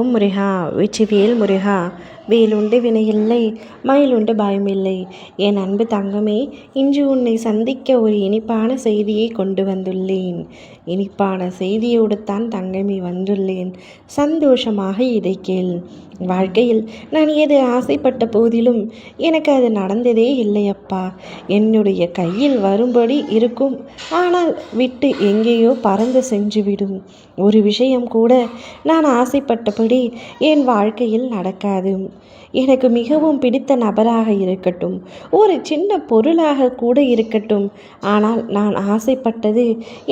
ஓம் முருகா வெற்றிவேல் முருகா. வேலுண்டு வினையில்லை, மயிலுண்டு பயமில்லை. என் அன்பு தங்கமே, இன்று உன்னை சந்திக்க ஒரு இனிப்பான செய்தியை கொண்டு வந்துள்ளேன். இனிப்பான செய்தியோடு தான் தங்கமே வந்துள்ளேன். சந்தோஷமாக இதை கேள். வாழ்க்கையில் நான் எது ஆசைப்பட்ட போதிலும் எனக்கு அது நடந்ததே இல்லையப்பா. என்னுடைய கையில் வரும்படி இருக்கும், ஆனால் விட்டு எங்கேயோ பறந்து சென்றுவிடும். ஒரு விஷயம் கூட நான் ஆசைப்பட்டபடி என் வாழ்க்கையில் நடக்காது. எனக்கு மிகவும் பிடித்த நபராக இருக்கட்டும், ஒரு சின்ன பொருளாக கூட இருக்கட்டும், ஆனால் நான் ஆசைப்பட்டது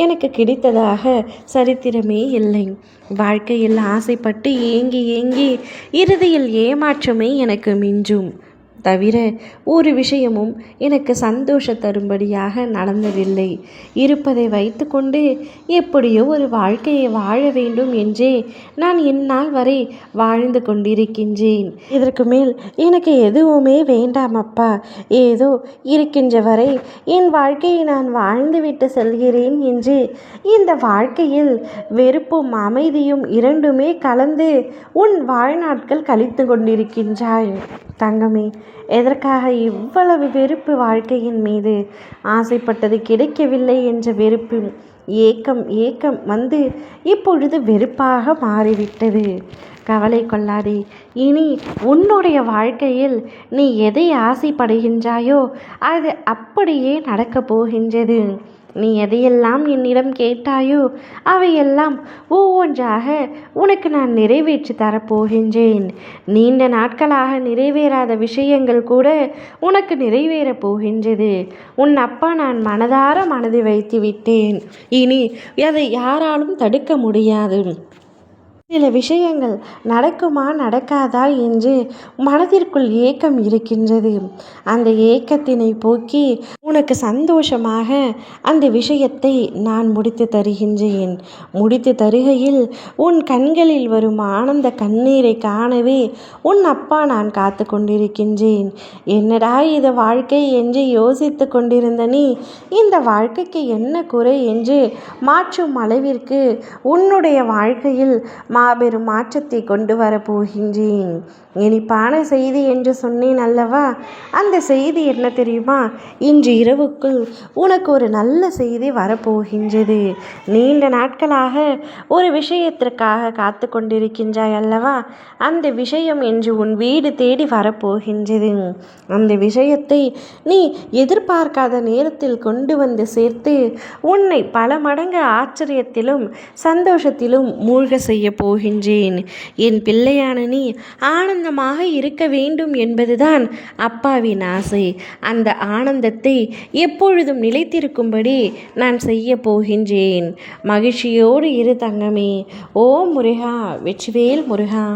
எனக்கு கிடைத்ததாக சரித்திரமே இல்லை. வாழ்க்கையில் ஆசைப்பட்டு ஏங்கி ஏங்கி இறுதியில் ஏமாற்றமே எனக்கு மிஞ்சும் தவிர ஒரு விஷயமும் எனக்கு சந்தோஷ தரும்படியாக நடந்ததில்லை. இருப்பதை வைத்து கொண்டு எப்படியோ ஒரு வாழ்க்கையை வாழ வேண்டும் என்றே நான் இந்நாள் வரை வாழ்ந்து கொண்டிருக்கின்றேன். இதற்கு மேல் எனக்கு எதுவுமே வேண்டாம் அப்பா. ஏதோ இருக்கின்ற வரை என் வாழ்க்கையை நான் வாழ்ந்துவிட்டு செல்கிறேன் என்று இந்த வாழ்க்கையில் வெறுப்பும் அமைதியும் இரண்டுமே கலந்து உன் வாழ்நாட்கள் கழித்து கொண்டிருக்கின்றாய். தங்கமே, எதற்காக இவ்வளவு வெறுப்பு? வாழ்க்கையின் மீது ஆசைப்பட்டது கிடைக்கவில்லை என்ற வெறுப்பு, ஏக்கம் வந்து இப்பொழுது வெறுப்பாக மாறிவிட்டது. கவலை கொள்ளாதே. இனி உன்னுடைய வாழ்க்கையில் நீ எதை ஆசைப்படுகின்றாயோ அது அப்படியே நடக்கப் போகின்றது. நீ எதையெல்லாம் என்னிடம் கேட்டாயோ அவையெல்லாம் ஒவ்வொன்றாக உனக்கு நான் நிறைவேற்றி தரப்போகின்றேன். நீண்ட நாட்களாக நிறைவேறாத விஷயங்கள் கூட உனக்கு நிறைவேறப் போகின்றது. உன் அப்பா நான் மனது வைத்து விட்டேன். இனி அதை யாராலும் தடுக்க முடியாது. சில விஷயங்கள் நடக்குமா நடக்காதா என்று மனதிற்குள் ஏக்கம் இருக்கின்றது. அந்த ஏக்கத்தினை போக்கி உனக்கு சந்தோஷமாக அந்த விஷயத்தை நான் முடித்து தருகின்றேன். முடித்து தருகையில் உன் கண்களில் வரும் ஆனந்த கண்ணீரை காணவே உன் அப்பா நான் காத்து கொண்டிருக்கின்றேன். என்னடா இது வாழ்க்கை என்று யோசித்து கொண்டிருந்த நீ இந்த வாழ்க்கைக்கு என்ன குறை என்று மாற்றும் அளவிற்கு உன்னுடைய வாழ்க்கையில் மாபெரும் மாற்றத்தை கொண்டு வரப்போகின்றேன். இனிப்பான செய்தி என்று சொன்னேன் அல்லவா? அந்த செய்தி என்ன தெரியுமா? இன்று இரவுக்குள் உனக்கு ஒரு நல்ல செய்தி வரப்போகின்றது. நீண்ட நாட்களாக ஒரு விஷயத்திற்காக காத்து கொண்டிருக்கின்றாய் அல்லவா? அந்த விஷயம் இன்று உன் வீடு தேடி வரப்போகின்றது. அந்த விஷயத்தை நீ எதிர்பார்க்காத நேரத்தில் கொண்டு வந்து சேர்த்து உன்னை பல மடங்கு ஆச்சரியத்திலும் சந்தோஷத்திலும் மூழ்க செய்ய போகின்றேன். என் பிள்ளையான நீ ஆனந்தமாக இருக்க வேண்டும் என்பதுதான் அப்பாவின் ஆசை. அந்த ஆனந்தத்தை எப்பொழுதும் நிலைத்திருக்கும்படி நான் செய்ய போகின்றேன். மகிழ்ச்சியோடு இரு தங்கமே. ஓம் முருகா வெற்றிவேல் முருகா.